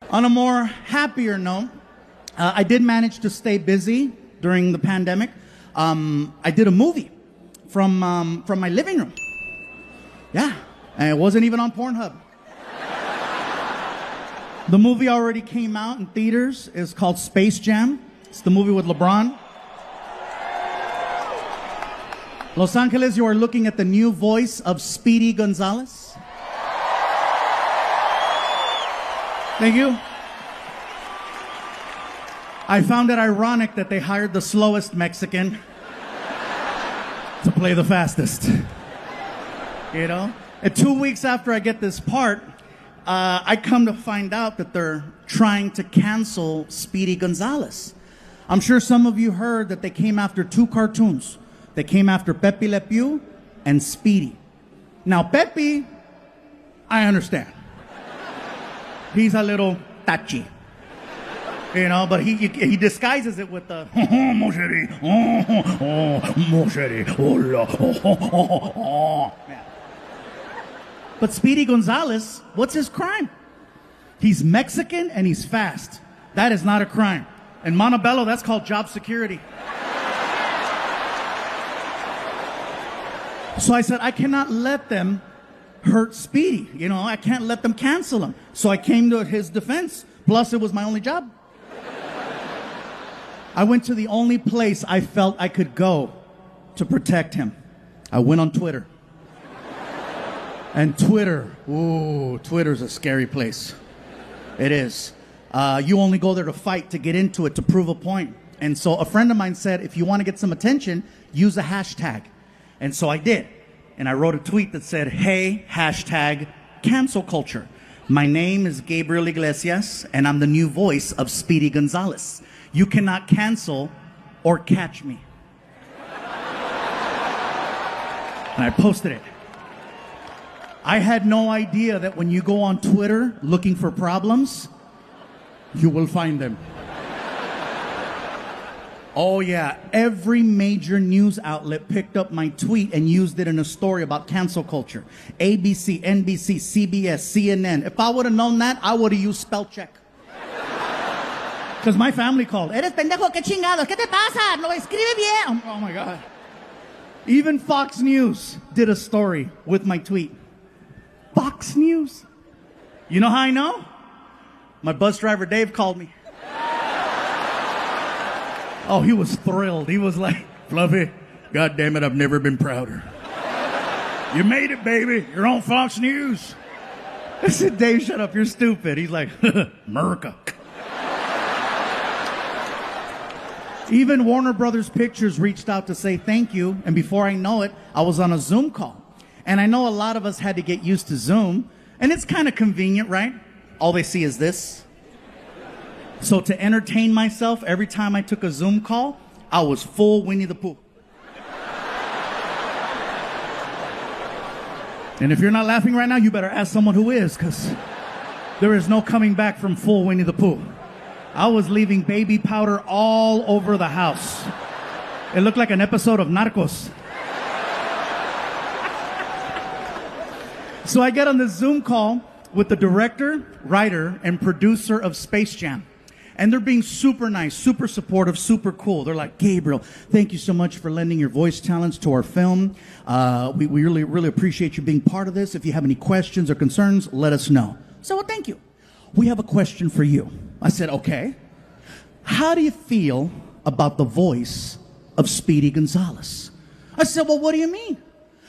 On a more happier note, I did manage to stay busy during the pandemic. I did a movie from my living room. Yeah, and it wasn't even on Pornhub. The movie already came out in theaters. It's called Space Jam. It's the movie with LeBron. Los Angeles, you are looking at the new voice of Speedy Gonzalez. Thank you. I found it ironic that they hired the slowest Mexican to play the fastest. You know? And 2 weeks after I get this part, I come to find out that they're trying to cancel Speedy Gonzalez. I'm sure some of you heard that they came after two cartoons. They came after Pepe Le Pew and Speedy. Now, Pepe, I understand. He's a little touchy. You know, but he disguises it with the mon chéri, mon chéri, hola, yeah. But Speedy Gonzalez, what's his crime? He's Mexican and he's fast. That is not a crime. In Montebello, that's called job security. So I said, I cannot let them hurt Speedy. You know, I can't let them cancel him. So I came to his defense. Plus, it was my only job. I went to the only place I felt I could go to protect him. I went on Twitter. And Twitter, ooh, Twitter's a scary place. It is. You only go there to fight, to get into it, to prove a point. And so a friend of mine said, if you want to get some attention, use a hashtag. And so I did. And I wrote a tweet that said, hey, hashtag cancel culture. My name is Gabriel Iglesias, and I'm the new voice of Speedy Gonzalez. You cannot cancel or catch me. And I posted it. I had no idea that when you go on Twitter looking for problems, you will find them. Oh yeah, every major news outlet picked up my tweet and used it in a story about cancel culture. ABC, NBC, CBS, CNN. If I would have known that, I would have used spell check. Because my family called. Eres pendejo, qué chingados, ¿qué te pasa? No escribe bien. Oh my God. Even Fox News did a story with my tweet. Fox News. You know how I know? My bus driver Dave called me. Oh, he was thrilled. He was like, Fluffy, God damn it, I've never been prouder. You made it, baby. You're on Fox News. I said, Dave, shut up. You're stupid. He's like, America. Even Warner Brothers Pictures reached out to say thank you. And before I know it, I was on a Zoom call. And I know a lot of us had to get used to Zoom. And it's kind of convenient, right? All they see is this. So to entertain myself, every time I took a Zoom call, I was full Winnie the Pooh. And if you're not laughing right now, you better ask someone who is, because there is no coming back from full Winnie the Pooh. I was leaving baby powder all over the house. It looked like an episode of Narcos. So I get on the Zoom call with the director, writer, and producer of Space Jam. And they're being super nice, super supportive, super cool. They're like, Gabriel, thank you so much for lending your voice talents to our film. We really, really appreciate you being part of this. If you have any questions or concerns, let us know. So, well, thank you. We have a question for you. I said, okay. How do you feel about the voice of Speedy Gonzalez? I said, well, what do you mean?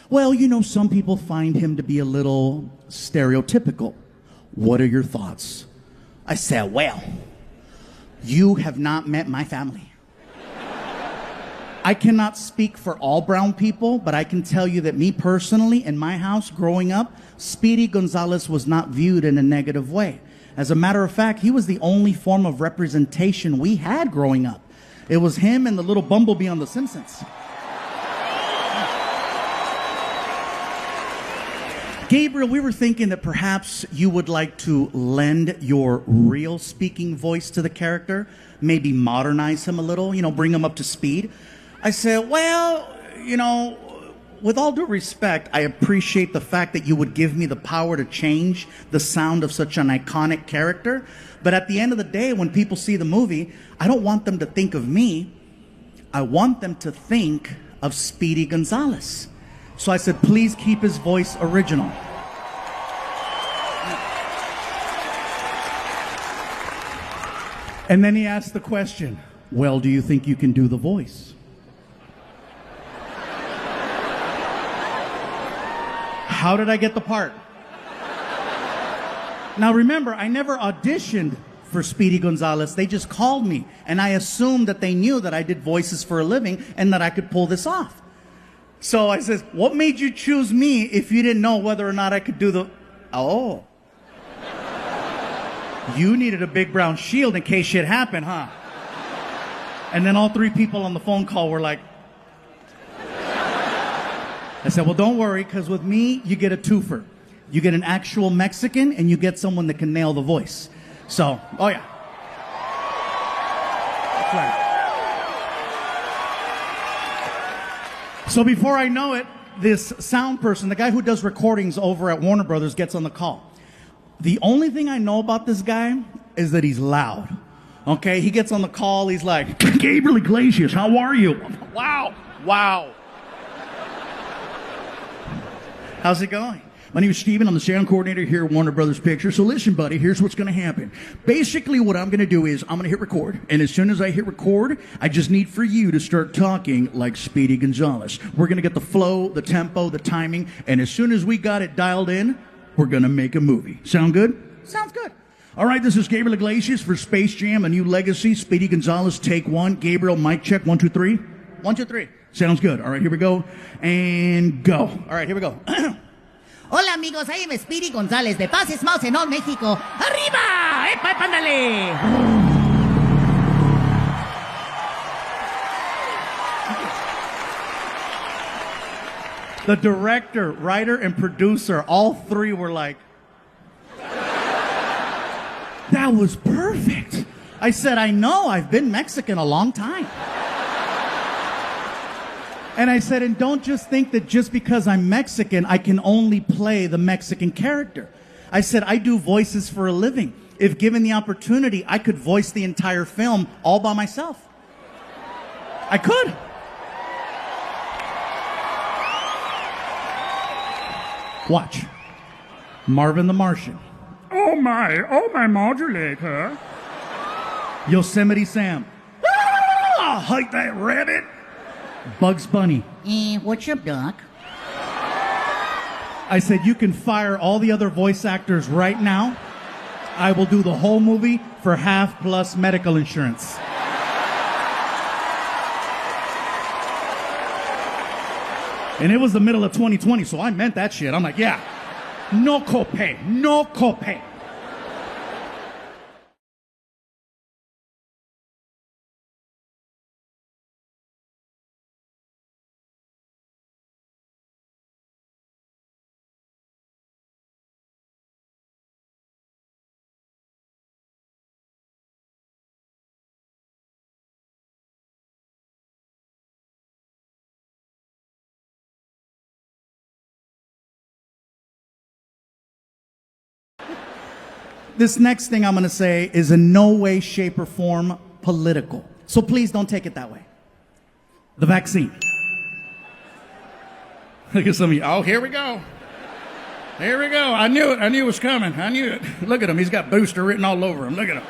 Well, you know, some people find him to be a little stereotypical. What are your thoughts? I said, well, you have not met my family. I cannot speak for all brown people, but I can tell you that me personally, in my house growing up, Speedy Gonzalez was not viewed in a negative way. As a matter of fact, he was the only form of representation we had growing up. It was him and the little bumblebee on The Simpsons. Gabriel, we were thinking that perhaps you would like to lend your real speaking voice to the character, maybe modernize him a little, you know, bring him up to speed. I said, well, you know, with all due respect, I appreciate the fact that you would give me the power to change the sound of such an iconic character. But at the end of the day, when people see the movie, I don't want them to think of me. I want them to think of Speedy Gonzalez. So I said, please keep his voice original. And then he asked the question, well, do you think you can do the voice? How did I get the part? Now remember, I never auditioned for Speedy Gonzalez. They just called me, and I assumed that they knew that I did voices for a living and that I could pull this off. So I says, what made you choose me if you didn't know whether or not I could do the... Oh. You needed a big brown shield in case shit happened, huh? And then all three people on the phone call were like... I said, well, don't worry, because with me, you get a twofer. You get an actual Mexican, and you get someone that can nail the voice. So, oh yeah. That's right. So before I know it, this sound person, the guy who does recordings over at Warner Brothers, gets on the call. The only thing I know about this guy is that he's loud. Okay, he gets on the call, he's like, Gabriel Iglesias, how are you? Wow, wow. How's it going? My name is Steven. I'm the sound coordinator here at Warner Brothers Pictures. So listen, buddy, here's what's going to happen. Basically, what I'm going to do is I'm going to hit record. And as soon as I hit record, I just need for you to start talking like Speedy Gonzalez. We're going to get the flow, the tempo, the timing. And as soon as we got it dialed in, we're going to make a movie. Sound good? Sounds good. All right, this is Gabriel Iglesias for Space Jam, A New Legacy. Speedy Gonzalez, take one. Gabriel, mic check. 1, 2, 3. 1, 2, 3. Sounds good. All right, here we go. And go. All right, here we go. Hola amigos, I am Speedy González de Pases Mouse en México. ¡Arriba! ¡Epa, pándale! The director, writer, and producer, all three were like, that was perfect. I said, I know, I've been Mexican a long time. And I said, and don't just think that just because I'm Mexican, I can only play the Mexican character. I said, I do voices for a living. If given the opportunity, I could voice the entire film all by myself. I could. Watch. Marvin the Martian. Oh my modulator. Yosemite Sam. Ah, hike that rabbit. Bugs Bunny. What's up, Doc? I said, you can fire all the other voice actors right now. I will do the whole movie for half plus medical insurance. And it was the middle of 2020, so I meant that shit. I'm like, yeah, no copay, no copay. This next thing I'm going to say is in no way, shape, or form political. So please don't take it that way. The vaccine. Look at some of you. Oh, here we go. Here we go. I knew it. I knew it was coming. I knew it. Look at him. He's got booster written all over him. Look at him.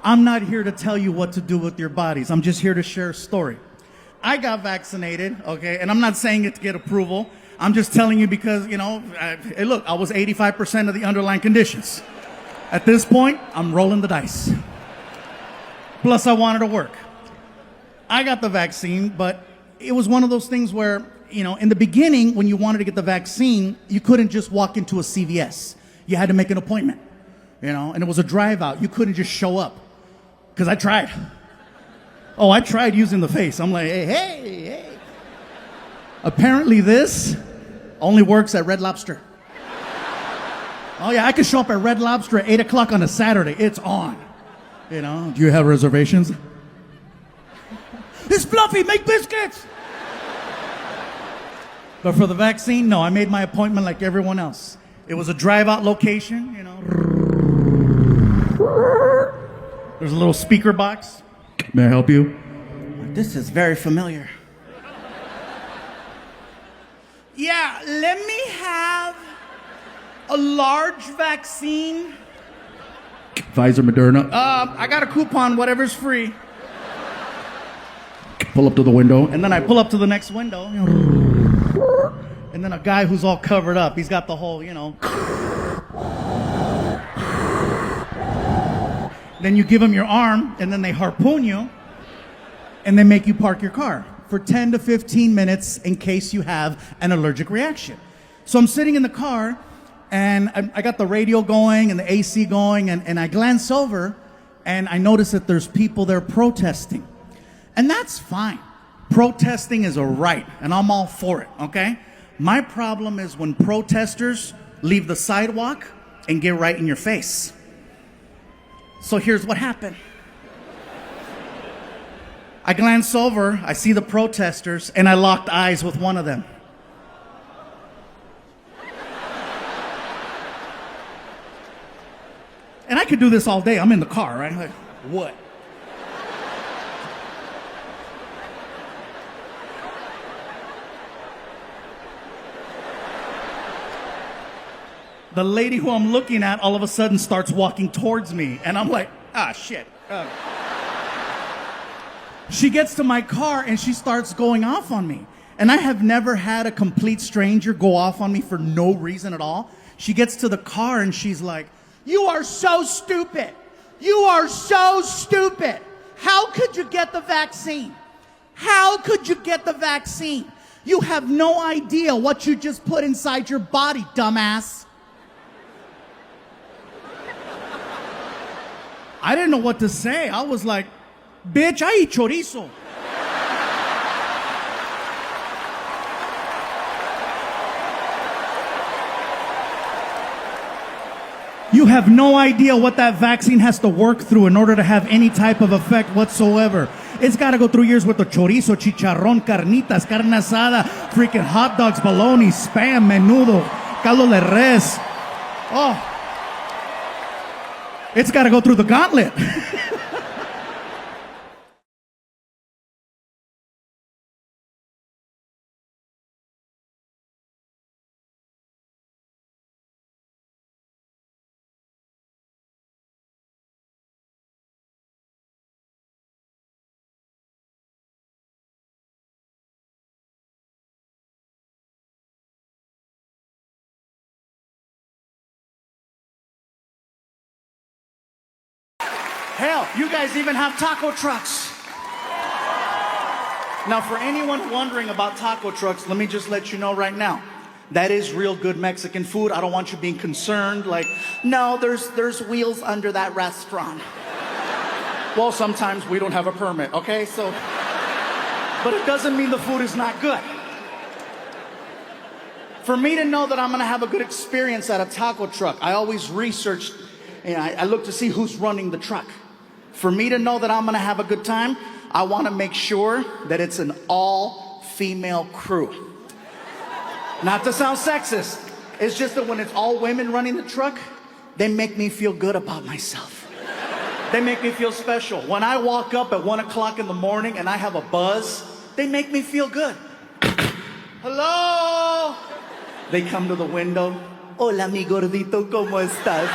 I'm not here to tell you what to do with your bodies. I'm just here to share a story. I got vaccinated, okay, and I'm not saying it to get approval. I'm just telling you because, you know, hey, look, I was 85% of the underlying conditions. At this point, I'm rolling the dice. Plus, I wanted to work. I got the vaccine, but it was one of those things where, you know, in the beginning, when you wanted to get the vaccine, you couldn't just walk into a CVS. You had to make an appointment, you know, and it was a drive out. You couldn't just show up because I tried. Oh, I tried using the face. I'm like, hey. Apparently this only works at Red Lobster. Oh yeah, I could show up at Red Lobster at 8 o'clock on a Saturday. It's on. You know, do you have reservations? It's fluffy, make biscuits. But for the vaccine, no, I made my appointment like everyone else. It was a drive-out location, you know. There's a little speaker box. May I help you? This is very familiar. Yeah, let me have a large vaccine. Pfizer, Moderna. I got a coupon, whatever's free. Pull up to the window. And then I pull up to the next window. And then a guy who's all covered up, he's got the whole, you know. Then you give him your arm, and then they harpoon you, and they make you park your car for 10 to 15 minutes in case you have an allergic reaction. So I'm sitting in the car, and I got the radio going and the AC going, and I glance over, and I notice that there's people there protesting. And that's fine. Protesting is a right, and I'm all for it, okay? My problem is when protesters leave the sidewalk and get right in your face. So here's what happened. I glance over, I see the protesters, and I locked eyes with one of them. And I could do this all day. I'm in the car, right? Like, what? The lady who I'm looking at all of a sudden starts walking towards me. And I'm like, shit. She gets to my car and she starts going off on me. And I have never had a complete stranger go off on me for no reason at all. She gets to the car and she's like, you are so stupid. You are so stupid. How could you get the vaccine? How could you get the vaccine? You have no idea what you just put inside your body, dumbass. I didn't know what to say. I was like, bitch, I eat chorizo. You have no idea what that vaccine has to work through in order to have any type of effect whatsoever. It's got to go through years with the chorizo, chicharrón, carnitas, carne asada, freaking hot dogs, bologna, spam, menudo, caldo de res. Oh. It's got to go through the gauntlet. Hell, you guys even have taco trucks. Now, for anyone wondering about taco trucks, let me just let you know right now. That is real good Mexican food. I don't want you being concerned, like, no, there's wheels under that restaurant. Well, sometimes we don't have a permit, okay? So, but it doesn't mean the food is not good. For me to know that I'm gonna have a good experience at a taco truck, I always research, and I look to see who's running the truck. For me to know that I'm gonna have a good time, I wanna make sure that it's an all-female crew. Not to sound sexist, it's just that when it's all women running the truck, they make me feel good about myself. They make me feel special. When I walk up at 1 o'clock in the morning and I have a buzz, they make me feel good. Hello? They come to the window. Hola, mi gordito, ¿cómo estás?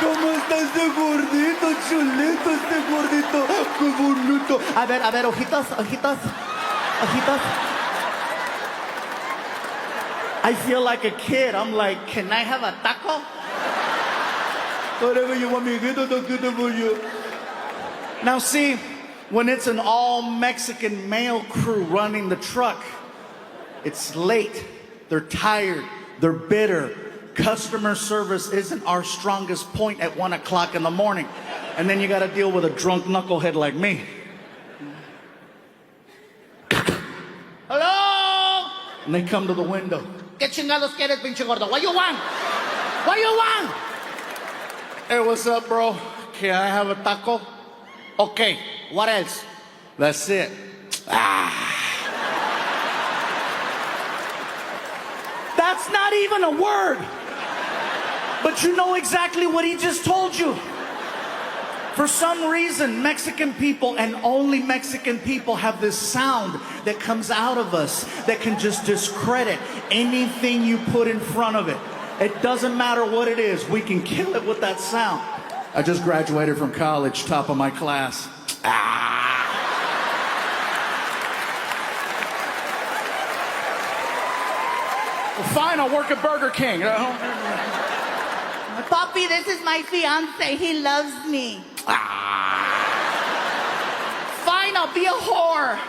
¿Cómo está este gordito, chulito, este gordito? ¡Qué bonito! A ver, ojitos, ojitos, ojitos. I feel like a kid. I'm like, can I have a taco? Whatever you want me to get, I'll get it for you. Now see, when it's an all-Mexican male crew running the truck, it's late, they're tired, they're bitter. Customer service isn't our strongest point at 1 o'clock in the morning. And then you gotta deal with a drunk knucklehead like me. Hello? And they come to the window. ¿Qué chingados quieres, pinche gordo? What you want? What you want? Hey, what's up, bro? Can I have a taco? Okay, what else? That's it. That's not even a word. But you know exactly what he just told you. For some reason, Mexican people and only Mexican people have this sound that comes out of us that can just discredit anything you put in front of it. It doesn't matter what it is. We can kill it with that sound. I just graduated from college, top of my class. Well, fine, I'll work at Burger King. Papi, this is my fiance. He loves me. Fine, I'll be a whore.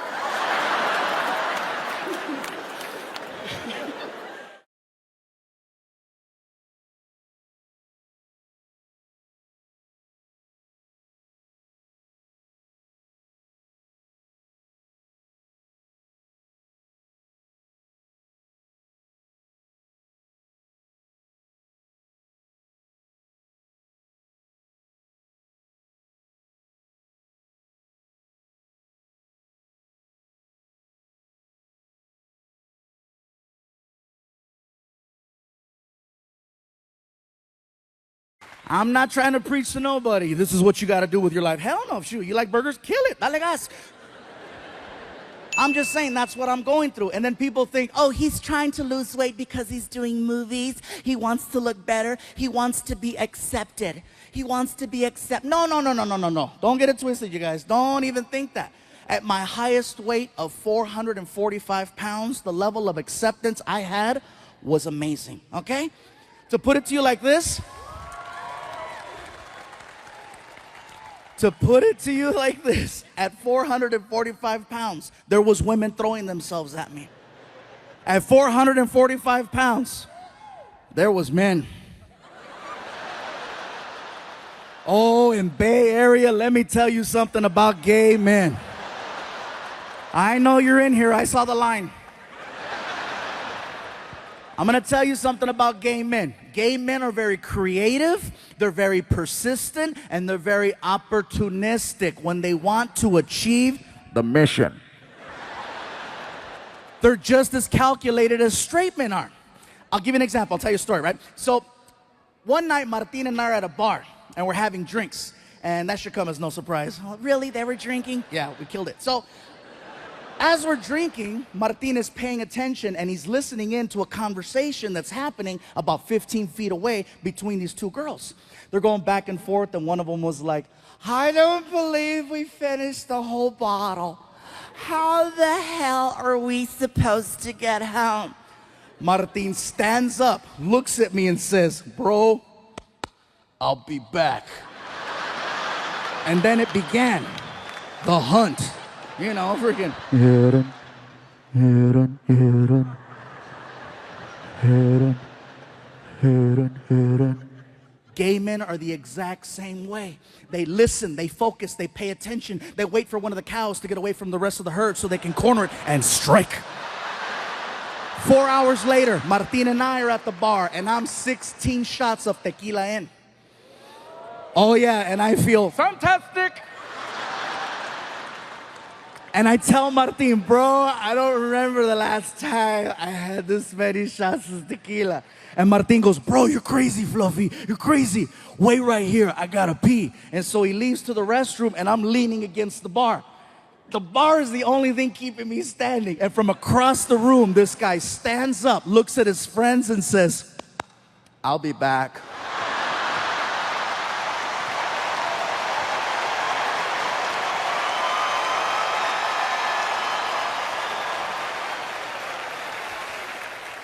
I'm not trying to preach to nobody. This is what you got to do with your life. Hell no, shoot. You like burgers? Kill it. Dale gas. I'm just saying that's what I'm going through. And then people think, Oh, he's trying to lose weight because he's doing movies. He wants to look better. He wants to be accepted. He wants to be accepted. no. Don't get it twisted, you guys. Don't even think that. At my highest weight of 445 pounds, the level of acceptance I had was amazing, okay? To put it to you like this, at 445 pounds, there was women throwing themselves at me. At 445 pounds, there was men. Oh, in Bay Area, let me tell you something about gay men. I know you're in here. I saw the line. I'm going to tell you something about gay men. Gay men are very creative, they're very persistent, and they're very opportunistic when they want to achieve the mission. They're just as calculated as straight men are. I'll give you an example. I'll tell you a story, right? So one night, Martin and I are at a bar, and we're having drinks. And that should come as no surprise. Oh, really? They were drinking? Yeah, we killed it. So as we're drinking, Martin is paying attention and he's listening in to a conversation that's happening about 15 feet away between these two girls. They're going back and forth, and one of them was like, I don't believe we finished the whole bottle. How the hell are we supposed to get home? Martin stands up, looks at me and says, Bro, I'll be back. And then it began, the hunt. You know, freaking. Gay men are the exact same way. They listen, they focus, they pay attention. They wait for one of the cows to get away from the rest of the herd so they can corner it and strike. 4 hours later, Martin and I are at the bar, and I'm 16 shots of tequila in. Oh yeah, and I feel fantastic. And I tell Martin, bro, I don't remember the last time I had this many shots of tequila. And Martin goes, bro, you're crazy, Fluffy. You're crazy. Wait right here. I gotta pee. And so he leaves to the restroom, and I'm leaning against the bar. The bar is the only thing keeping me standing. And from across the room, this guy stands up, looks at his friends, and says, I'll be back.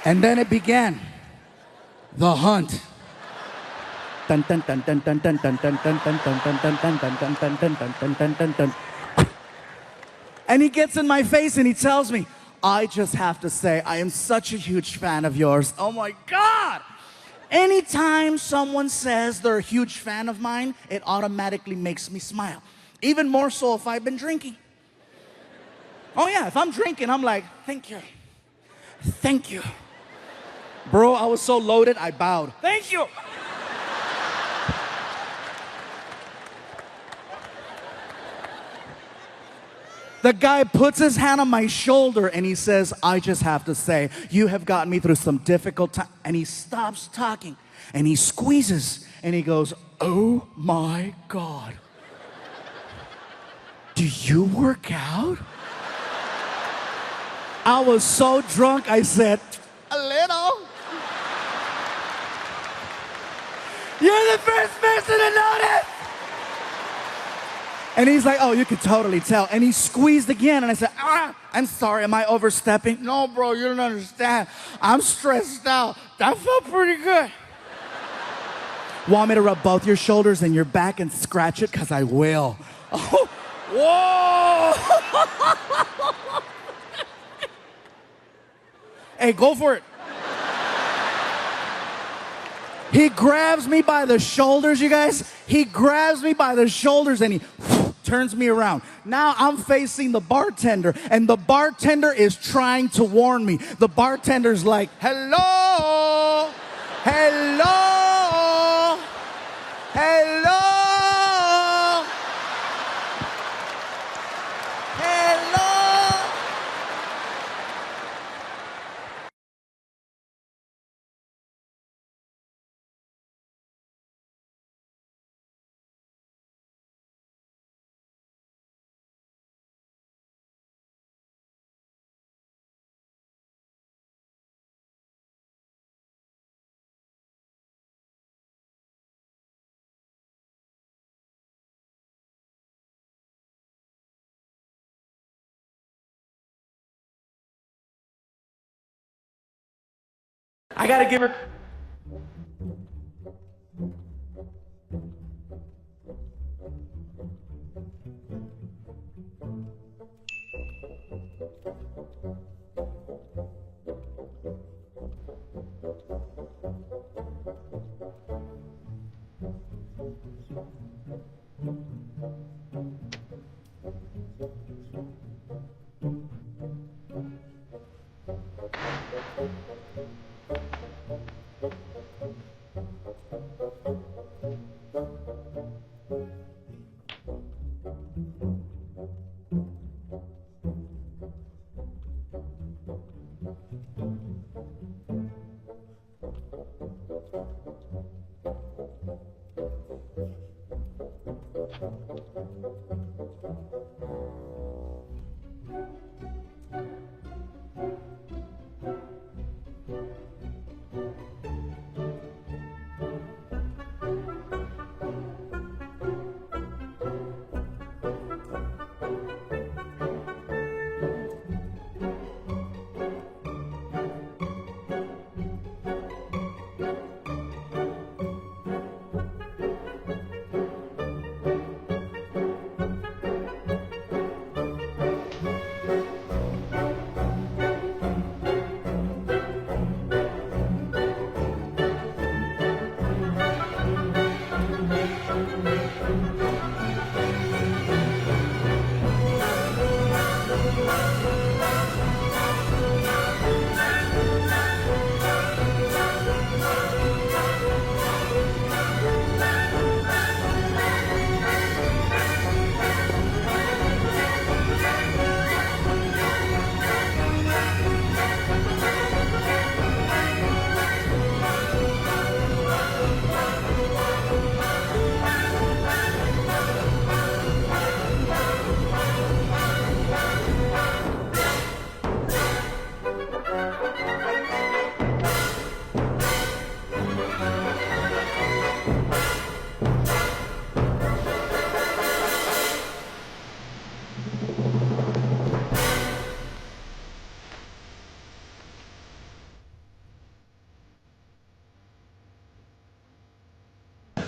And then it began, the hunt. And he gets in my face and he tells me, I just have to say, I am such a huge fan of yours. Oh my God! Anytime someone says they're a huge fan of mine, it automatically makes me smile. Even more so if I've been drinking. Oh yeah, if I'm drinking, I'm like, thank you. Thank you. Bro, I was so loaded, I bowed. Thank you. The guy puts his hand on my shoulder and he says, I just have to say, you have gotten me through some difficult time. And he stops talking and he squeezes and he goes, oh my God. Do you work out? I was so drunk, I said, a little. You're the first person to notice. And he's like, oh, you could totally tell. And he squeezed again. And I said, I'm sorry, am I overstepping? No, bro, you don't understand. I'm stressed out. That felt pretty good. Want me to rub both your shoulders and your back and scratch it? Because I will. Oh, whoa. Hey, go for it. He grabs me by the shoulders, you guys. He grabs me by the shoulders and he turns me around. Now I'm facing the bartender, and the bartender is trying to warn me. The bartender's like, hello, hello, hello, hello. I gotta give her.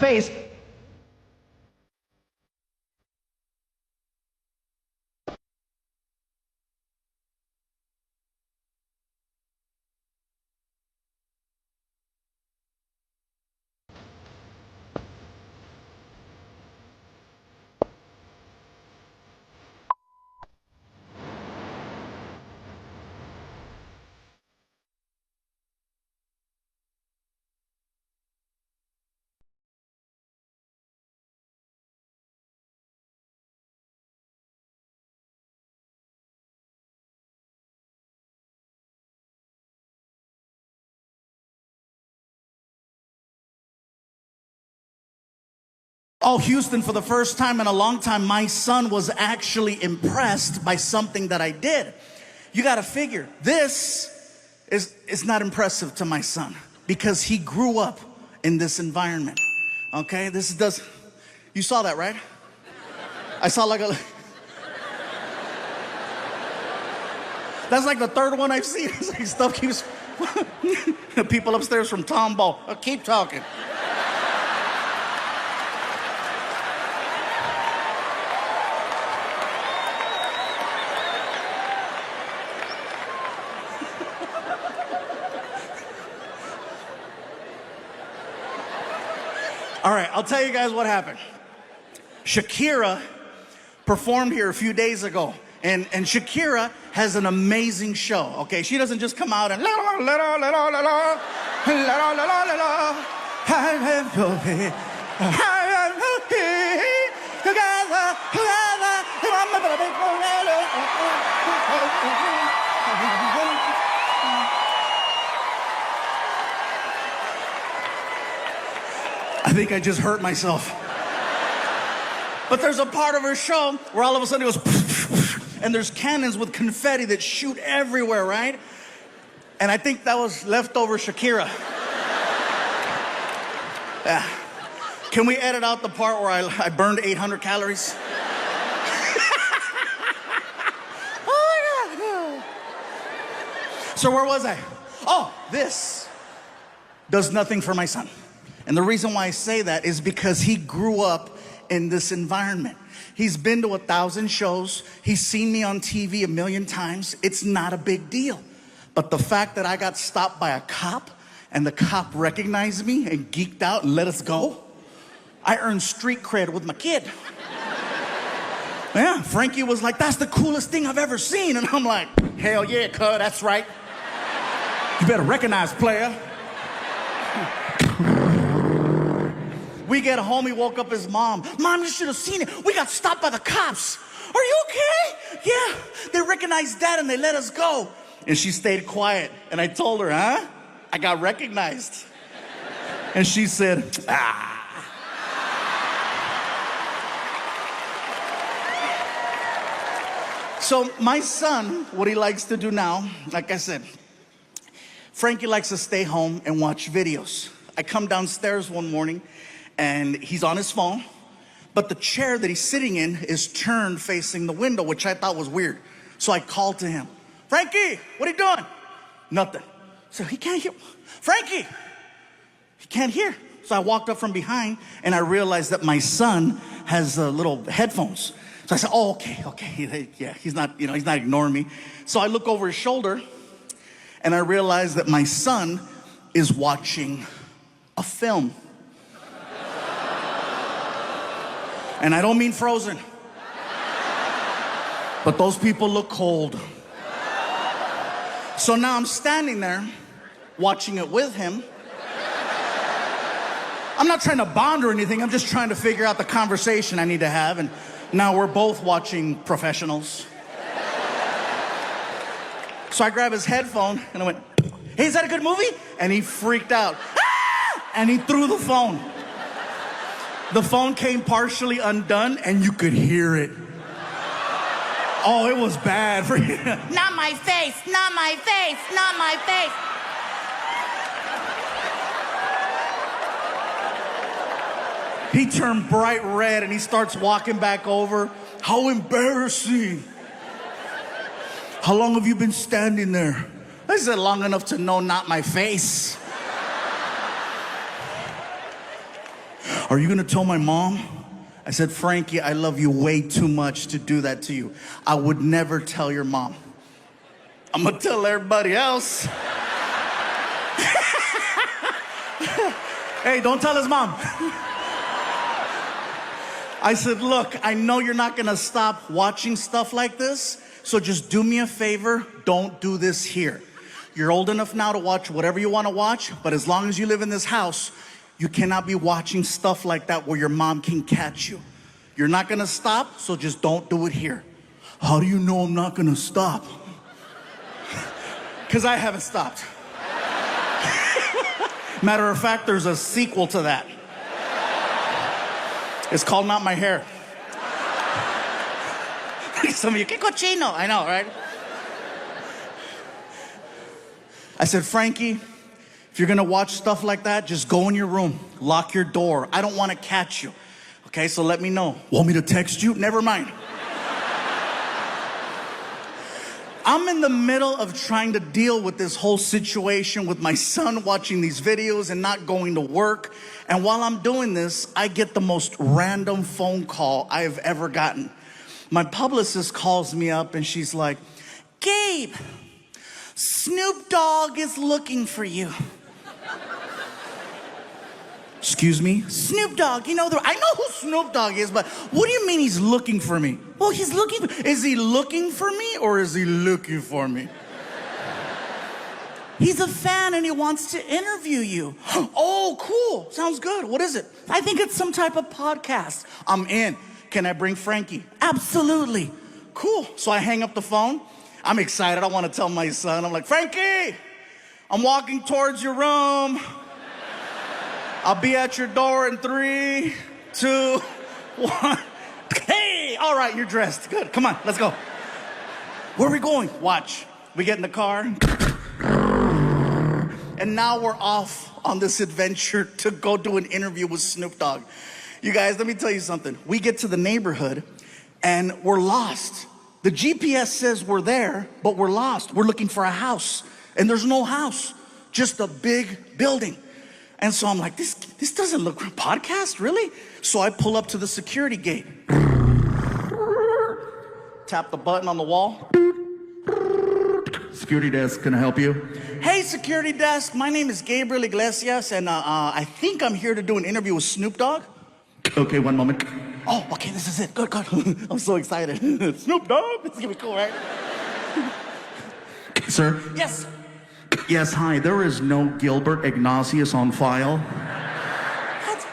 Face Oh, Houston, for the first time in a long time, my son was actually impressed by something that I did. You got to figure, this is not impressive to my son because he grew up in this environment. Okay, you saw that, right? I saw like a, that's like the third one I've seen. It's like stuff keeps, people upstairs from Tombow, keep talking. All right, I'll tell you guys what happened. Shakira performed here a few days ago, and Shakira has an amazing show, okay? She doesn't just come out and la la la la la la la la la la la la. I think I just hurt myself. But there's a part of her show where all of a sudden it goes, and there's cannons with confetti that shoot everywhere, right? And I think that was leftover Shakira. Yeah. Can we edit out the part where I burned 800 calories? Oh my God. So where was I? Oh, this does nothing for my son. And the reason why I say that is because he grew up in this environment. He's been to 1,000 shows. He's seen me on TV 1,000,000 times. It's not a big deal. But the fact that I got stopped by a cop and the cop recognized me and geeked out and let us go, I earned street cred with my kid. Yeah, Frankie was like, that's the coolest thing I've ever seen. And I'm like, hell yeah, cuz, that's right. You better recognize, player. We get home, he woke up his mom. Mom, you should have seen it. We got stopped by the cops. Are you okay? Yeah, they recognized Dad and they let us go. And she stayed quiet. And I told her, huh? I got recognized. And she said, ah. So my son, what he likes to do now, like I said, Frankie likes to stay home and watch videos. I come downstairs one morning, and he's on his phone, but the chair that he's sitting in is turned facing the window, which I thought was weird. So I called to him, Frankie, what are you doing? Nothing. So he can't hear. Frankie, he can't hear. So I walked up from behind, and I realized that my son has little headphones. So I said, oh, okay. Yeah, he's not ignoring me. So I look over his shoulder, and I realize that my son is watching a film. And I don't mean Frozen. But those people look cold. So now I'm standing there watching it with him. I'm not trying to bond or anything. I'm just trying to figure out the conversation I need to have. And now we're both watching professionals. So I grabbed his headphone and I went, hey, is that a good movie? And he freaked out. Ah! And he threw the phone. The phone came partially undone, and you could hear it. Oh, it was bad for you. Not my face, not my face, not my face. He turned bright red, and he starts walking back over. How embarrassing. How long have you been standing there? I said, long enough to know not my face. Are you gonna tell my mom? I said, Frankie, I love you way too much to do that to you. I would never tell your mom. I'm gonna tell everybody else. Hey, don't tell his mom. I said, look, I know you're not gonna stop watching stuff like this, so just do me a favor, don't do this here. You're old enough now to watch whatever you wanna watch, but as long as you live in this house, you cannot be watching stuff like that where your mom can catch you. You're not gonna stop, so just don't do it here. How do you know I'm not gonna stop? Because I haven't stopped. Matter of fact, there's a sequel to that. It's called Not My Hair. Some of you, que cochino. I know, right? I said, Frankie, if you're gonna watch stuff like that, just go in your room, lock your door. I don't wanna catch you. Okay, so let me know. Want me to text you? Never mind. I'm in the middle of trying to deal with this whole situation with my son watching these videos and not going to work. And while I'm doing this, I get the most random phone call I have ever gotten. My publicist calls me up and she's like, Gabe, Snoop Dogg is looking for you. Excuse me? Snoop Dogg, I know who Snoop Dogg is, but what do you mean he's looking for me? Well, he's looking for, is he looking for me or is he looking for me? He's a fan and he wants to interview you. Oh, cool. Sounds good. What is it? I think it's some type of podcast. I'm in. Can I bring Frankie? Absolutely. Cool. So I hang up the phone. I'm excited. I want to tell my son. I'm like, Frankie, I'm walking towards your room. I'll be at your door in 3, 2, 1. Hey, all right, you're dressed. Good. Come on, let's go. Where are we going? Watch. We get in the car. And now we're off on this adventure to go do an interview with Snoop Dogg. You guys, let me tell you something. We get to the neighborhood and we're lost. The GPS says we're there, but we're lost. We're looking for a house and there's no house, just a big building. And so I'm like, this doesn't look like a podcast, really? So I pull up to the security gate. Tap the button on the wall. Security desk, can I help you? Hey, security desk, my name is Gabriel Iglesias, and I think I'm here to do an interview with Snoop Dogg. Okay, one moment. Oh, okay, this is it. Good. I'm so excited. Snoop Dogg, this is gonna be cool, right? Sir? Yes. Yes, hi, there is no Gilbert Ignatius on file. What?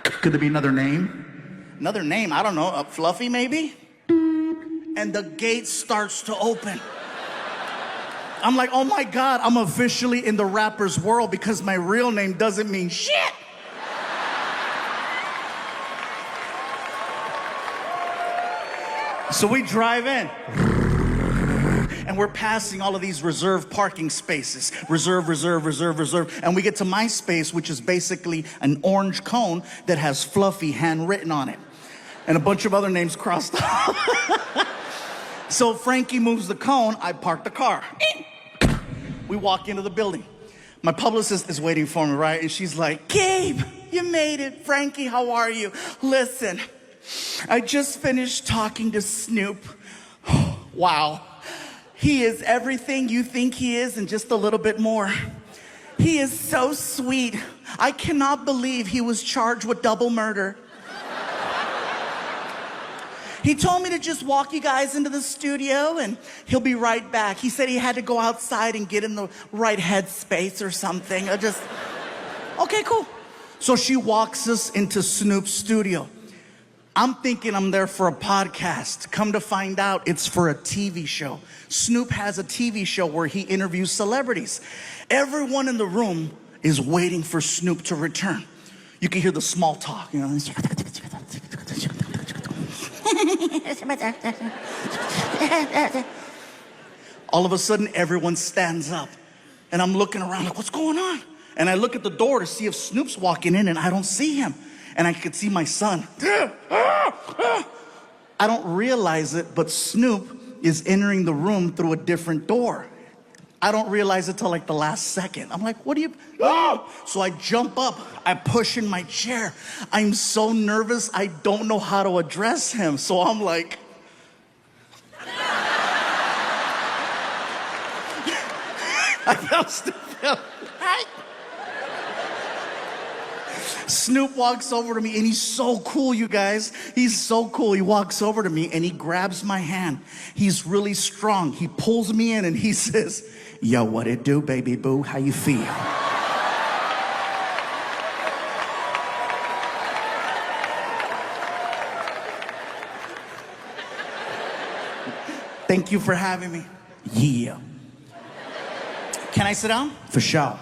Could there be another name? Another name? I don't know, Fluffy maybe? And the gate starts to open. I'm like, oh my God, I'm officially in the rapper's world because my real name doesn't mean shit. So we drive in. And we're passing all of these reserved parking spaces. Reserve. And we get to my space, which is basically an orange cone that has Fluffy handwritten on it. And a bunch of other names crossed off. So Frankie moves the cone, I park the car. We walk into the building. My publicist is waiting for me, right? And she's like, Gabe, you made it. Frankie, how are you? Listen, I just finished talking to Snoop. Wow. He is everything you think he is and just a little bit more. He is so sweet. I cannot believe he was charged with double murder. He told me to just walk you guys into the studio and he'll be right back. He said he had to go outside and get in the right headspace or something. Okay, cool. So she walks us into Snoop's studio. I'm thinking I'm there for a podcast. Come to find out, it's for a TV show. Snoop has a TV show where he interviews celebrities. Everyone in the room is waiting for Snoop to return. You can hear the small talk, All of a sudden, everyone stands up. And I'm looking around like, what's going on? And I look at the door to see if Snoop's walking in, and I don't see him. And I could see my son. I don't realize it, but Snoop is entering the room through a different door. I don't realize it till like the last second. I'm like, what do you? Oh! So I jump up, I push in my chair. I'm so nervous, I don't know how to address him. So I'm like, I felt stupid. Snoop walks over to me and he's so cool, you guys. He's so cool. He walks over to me and he grabs my hand. He's really strong. He pulls me in and he says, yo, what it do, baby boo? How you feel? Thank you for having me. Yeah. Can I sit down? For sure.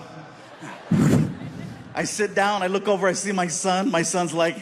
I sit down, I look over, I see my son. My son's like,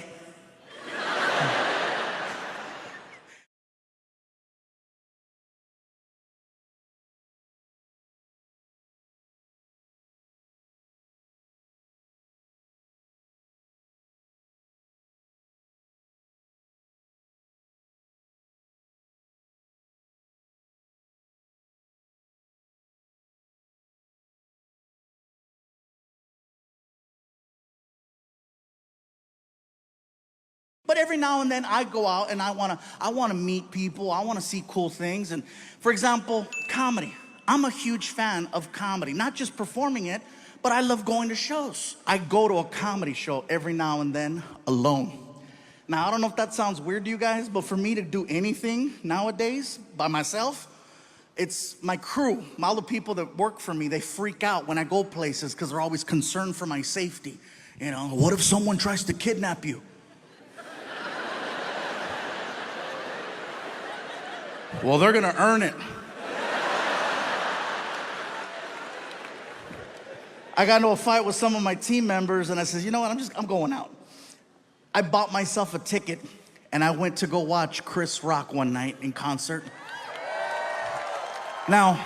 But every now and then I go out and I wanna meet people. I wanna see cool things. And for example, comedy. I'm a huge fan of comedy, not just performing it, but I love going to shows. I go to a comedy show every now and then alone. Now, I don't know if that sounds weird to you guys, but for me to do anything nowadays by myself, it's my crew, all the people that work for me, they freak out when I go places because they're always concerned for my safety. You know, what if someone tries to kidnap you? Well, they're gonna earn it. I got into a fight with some of my team members and I said, you know what, I'm going out. I bought myself a ticket and I went to go watch Chris Rock one night in concert. Now,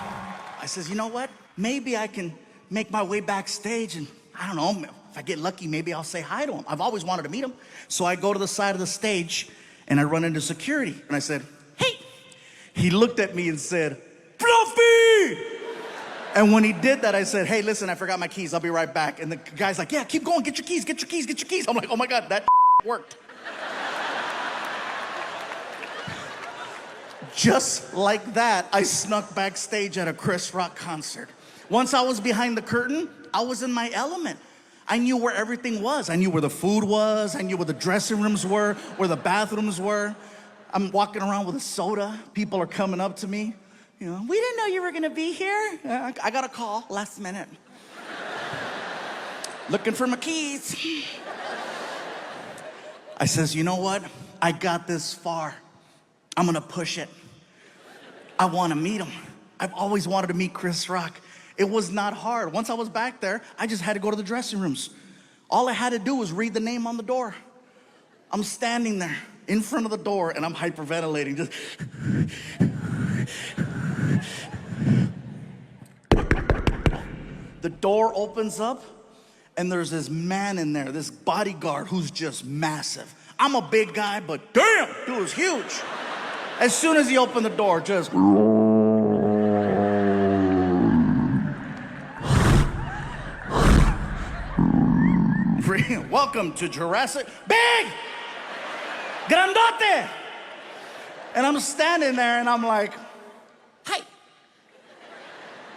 I says, you know what? Maybe I can make my way backstage and I don't know, if I get lucky, maybe I'll say hi to him. I've always wanted to meet him. So I go to the side of the stage and I run into security and I said, hey. He looked at me and said, Fluffy! And when he did that, I said, hey, listen, I forgot my keys. I'll be right back. And the guy's like, yeah, keep going. Get your keys, get your keys, get your keys. I'm like, oh my God, that worked. Just like that, I snuck backstage at a Chris Rock concert. Once I was behind the curtain, I was in my element. I knew where everything was. I knew where the food was. I knew where the dressing rooms were, where the bathrooms were. I'm walking around with a soda. People are coming up to me. You know, we didn't know you were gonna be here. I got a call last minute. Looking for my keys. I says, you know what? I got this far. I'm gonna push it. I wanna meet him. I've always wanted to meet Chris Rock. It was not hard. Once I was back there, I just had to go to the dressing rooms. All I had to do was read the name on the door. I'm standing there in front of the door and I'm hyperventilating, just. The door opens up and there's this man in there, this bodyguard who's just massive. I'm a big guy, but damn, dude was huge. As soon as he opened the door, just. Welcome to Jurassic. Big! Grandote! And I'm standing there and I'm like, hi.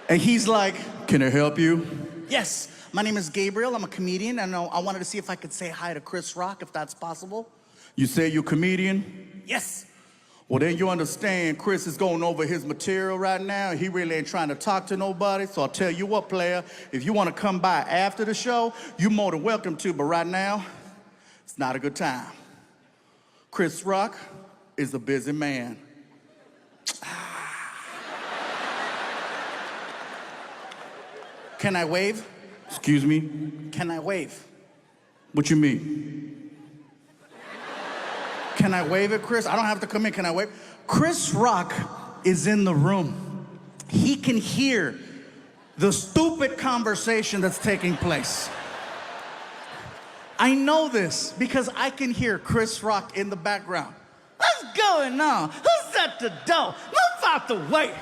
And he's like, can I help you? Yes, my name is Gabriel. I'm a comedian and I wanted to see if I could say hi to Chris Rock, if that's possible. You say you're a comedian? Yes. Well, then you understand Chris is going over his material right now. He really ain't trying to talk to nobody. So I'll tell you what, player, if you want to come by after the show, you're more than welcome to. But right now, it's not a good time. Chris Rock is a busy man. Can I wave? Excuse me? Can I wave? What you mean? Can I wave at Chris? I don't have to come in. Can I wave? Chris Rock is in the room. He can hear the stupid conversation that's taking place. I know this because I can hear Chris Rock in the background. What's going on? Who's at the door? Move out the way.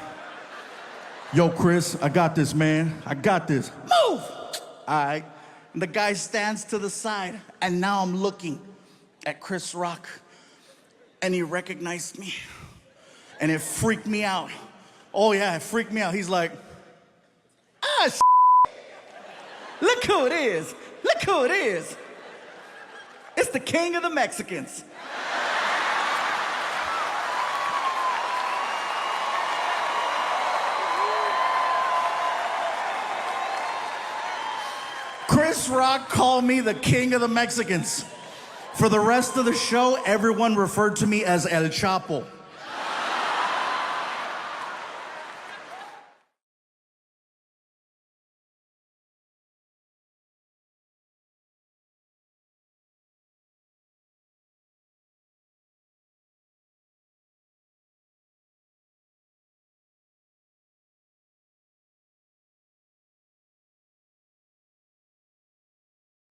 Yo, Chris, I got this, man. I got this. Move! All right. And the guy stands to the side, and now I'm looking at Chris Rock. And he recognized me. And it freaked me out. Oh, yeah, it freaked me out. He's like, look who it is. Look who it is. It's the king of the Mexicans. Chris Rock called me the king of the Mexicans. For the rest of the show, everyone referred to me as El Chapo.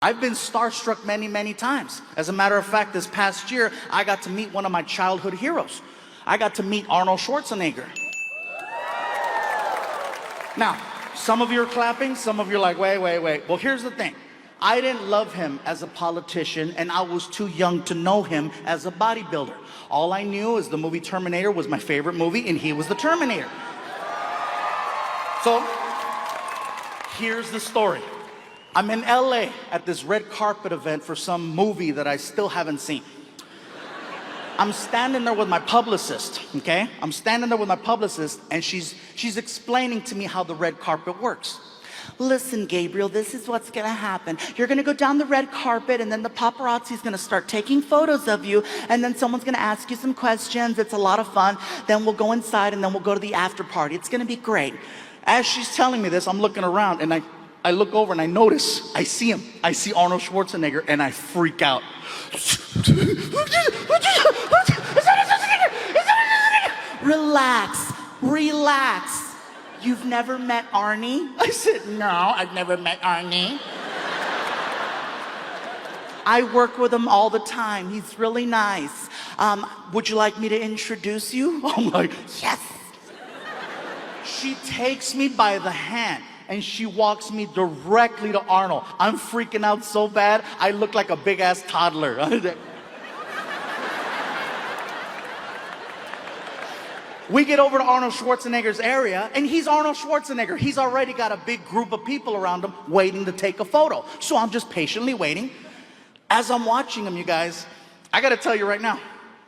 I've been starstruck many, many times. As a matter of fact, this past year, I got to meet one of my childhood heroes. I got to meet Arnold Schwarzenegger. Now, some of you are clapping, some of you are like, wait. Well, here's the thing. I didn't love him as a politician, and I was too young to know him as a bodybuilder. All I knew is the movie Terminator was my favorite movie, and he was the Terminator. So, here's the story. I'm in LA at this red carpet event for some movie that I still haven't seen. I'm standing there with my publicist, okay? I'm standing there with my publicist, and she's explaining to me how the red carpet works. Listen, Gabriel, this is what's gonna happen. You're gonna go down the red carpet, and then the paparazzi's gonna start taking photos of you, and then someone's gonna ask you some questions. It's a lot of fun. Then we'll go inside, and then we'll go to the after party. It's gonna be great. As she's telling me this, I'm looking around, and I look over, and I notice, I see him. I see Arnold Schwarzenegger, and I freak out. Relax, relax. You've never met Arnie? I said, no, I've never met Arnie. I work with him all the time. He's really nice. Would you like me to introduce you? I'm like, Yes. she takes me by the hand, and she walks me directly to Arnold. I'm freaking out so bad, I look like a big-ass toddler. We get over to Arnold Schwarzenegger's area, and he's Arnold Schwarzenegger. He's already got a big group of people around him waiting to take a photo. So I'm just patiently waiting. As I'm watching him, you guys, I gotta tell you right now,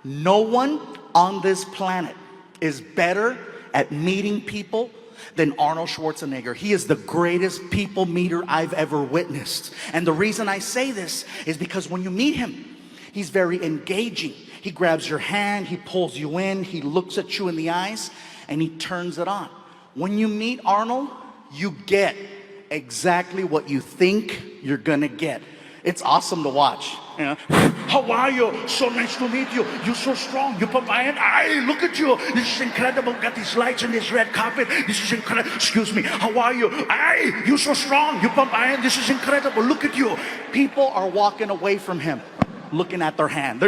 no one on this planet is better at meeting people than Arnold Schwarzenegger. He is the greatest people meter I've ever witnessed. And the reason I say this is because when you meet him, he's very engaging. He grabs your hand, he pulls you in, he looks at you in the eyes, and he turns it on. When you meet Arnold, you get exactly what you think you're gonna get. It's awesome to watch. You know? How are you? So nice to meet you. You're so strong. You put my hand. Hey, look at you. This is incredible. Got these lights and this red carpet. This is incredible. Excuse me. How are you? Hey, you're so strong. You put my hand. This is incredible. Look at you. People are walking away from him, looking at their hand.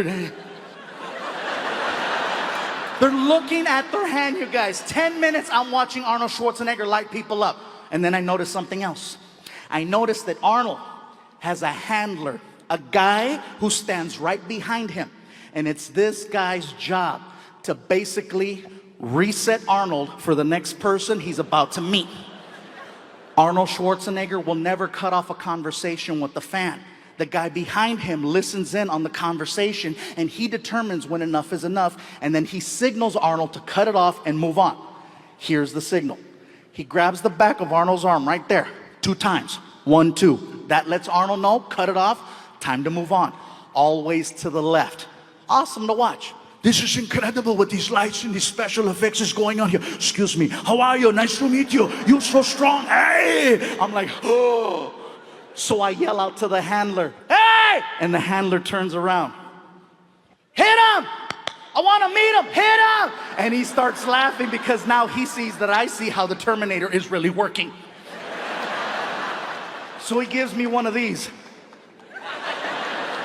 They're looking at their hand, you guys. 10 minutes I'm watching Arnold Schwarzenegger light people up. And then I noticed something else. I noticed that Arnold has a handler, a guy who stands right behind him. And it's this guy's job to basically reset Arnold for the next person he's about to meet. Arnold Schwarzenegger will never cut off a conversation with the fan. The guy behind him listens in on the conversation, and he determines when enough is enough, and then he signals Arnold to cut it off and move on. Here's the signal. He grabs the back of Arnold's arm right there, 2 times. 1, 2. That lets Arnold know, cut it off, time to move on. Always to the left. Awesome to watch. This is incredible with these lights and these special effects is going on here. Excuse me. How are you? Nice to meet you. You're so strong. Hey! I'm like, oh. So I yell out to the handler, hey! And the handler turns around. Hit him! I want to meet him. Hit him! And he starts laughing because now he sees that I see how the Terminator is really working. So he gives me one of these.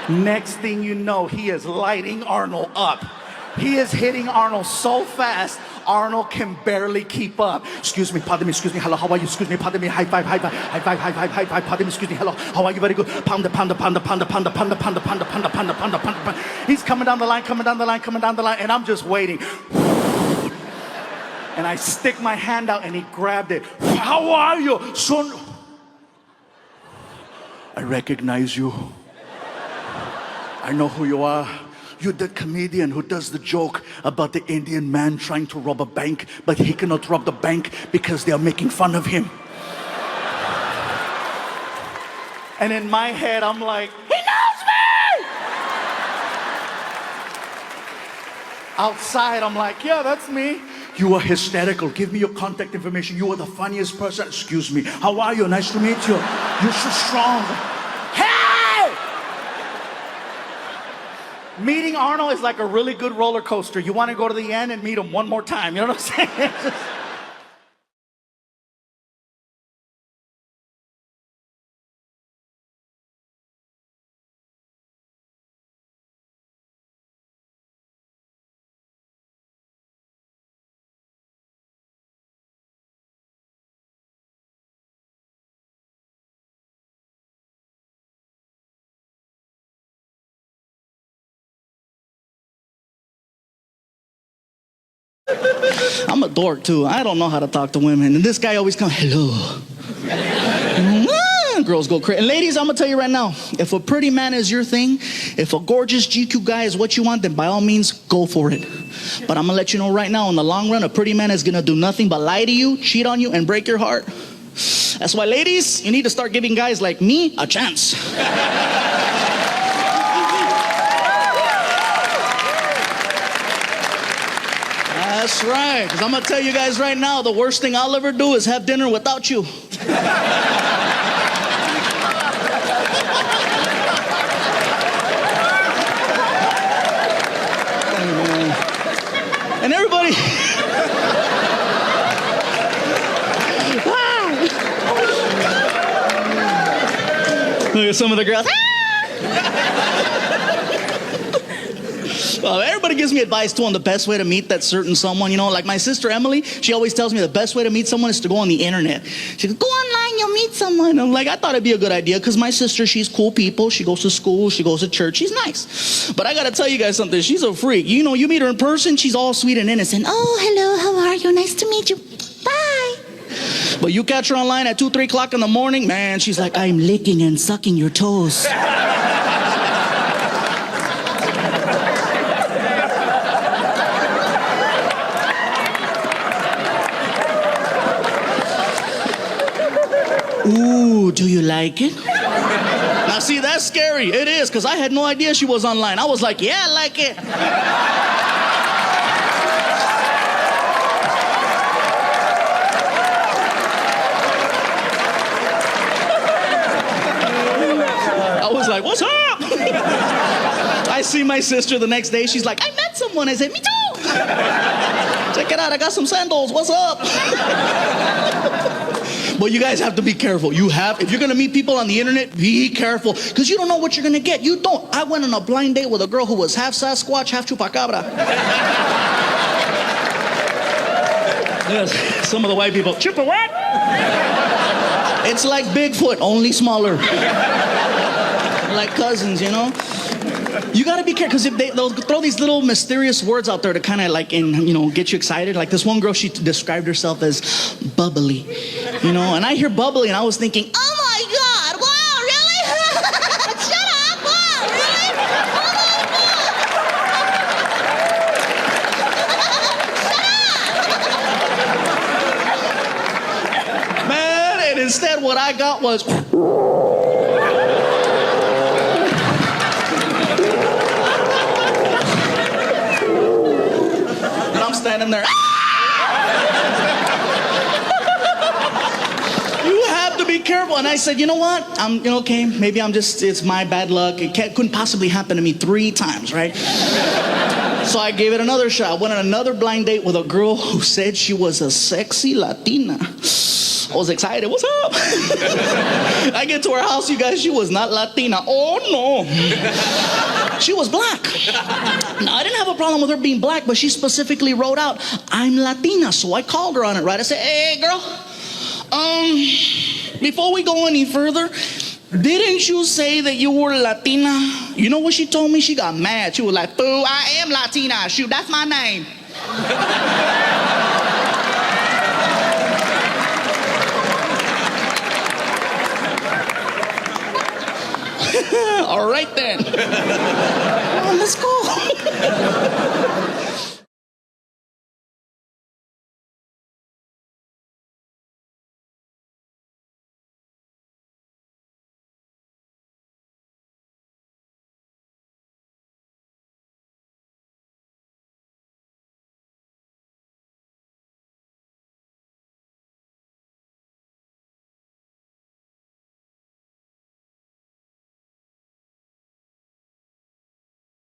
Next thing you know, he is lighting Arnold up. He is hitting Arnold so fast, Arnold can barely keep up. Excuse me, pardon me, excuse me, hello, how are you? Excuse me, pardon me, high five, high five, high five, high five, high five, pardon me, excuse me, hello, how are you? Very good. Pound, pound, pound, pound, pound, pound, pound, pound, pound, pound, pound, pound. He's coming down the line, coming down the line, coming down the line, and I'm just waiting. And I stick my hand out and he grabbed it. How are you, son? I recognize you. I know who you are. You're the comedian who does the joke about the Indian man trying to rob a bank, but he cannot rob the bank because they are making fun of him. And in my head, I'm like, he knows me! Outside, I'm like, yeah, that's me. You are hysterical. Give me your contact information. You are the funniest person. Excuse me. How are you? Nice to meet you. You're so strong. Meeting Arnold is like a really good roller coaster. You want to go to the end and meet him one more time. You know what I'm saying? I'm a dork too. I don't know how to talk to women. And this guy always comes, hello. Girls go crazy. And ladies, I'm gonna tell you right now, if a pretty man is your thing, if a gorgeous GQ guy is what you want, then by all means, go for it. But I'm gonna let you know right now, in the long run, a pretty man is gonna do nothing but lie to you, cheat on you, and break your heart. That's why, ladies, you need to start giving guys like me a chance. That's right, because I'm gonna tell you guys right now, the worst thing I'll ever do is have dinner without you. And everybody, look at some of the girls. Everybody gives me advice too on the best way to meet that certain someone. You know, like my sister Emily, she always tells me the best way to meet someone is to go on the internet. She goes, go online, you'll meet someone. I'm like, I thought it'd be a good idea because my sister, she's cool people. She goes to school, she goes to church, she's nice. But I gotta tell you guys something, she's a freak. You know, you meet her in person, she's all sweet and innocent. Oh, hello, how are you? Nice to meet you. Bye. But you catch her online at 2, 3 o'clock in the morning, man, she's like, I'm licking and sucking your toes. Ooh, do you like it? Now see, that's scary. It is, because I had no idea she was online. I was like, yeah, I like it. I was like, what's up? I see my sister the next day. She's like, I met someone. I said, me too. Check it out. I got some sandals. What's up? But you guys have to be careful. If you're gonna meet people on the internet, be careful, because you don't know what you're gonna get. You don't. I went on a blind date with a girl who was half Sasquatch, half Chupacabra. Yes, some of the white people, Chupa what? It's like Bigfoot, only smaller. Like cousins, you know? You gotta be careful, because they'll throw these little mysterious words out there to kind of like, get you excited. Like this one girl, she described herself as bubbly, you know? And I hear bubbly, and I was thinking, oh my God, wow, really? Shut up, wow, really? Oh my God. Shut up. Man, and instead what I got was... standing there. You have to be careful. And I said, you know what? Okay, maybe it's my bad luck. Couldn't possibly happen to me 3 times, right? So I gave it another shot. I went on another blind date with a girl who said she was a sexy Latina. I was excited. What's up? I get to her house, you guys. She was not Latina. Oh, no. She was black. Now, I didn't have a problem with her being black, but she specifically wrote out, I'm Latina. So I called her on it, right? I said, hey, girl, before we go any further, didn't you say that you were Latina? You know what she told me? She got mad. She was like, boo, I am Latina. Shoot, that's my name. All right then.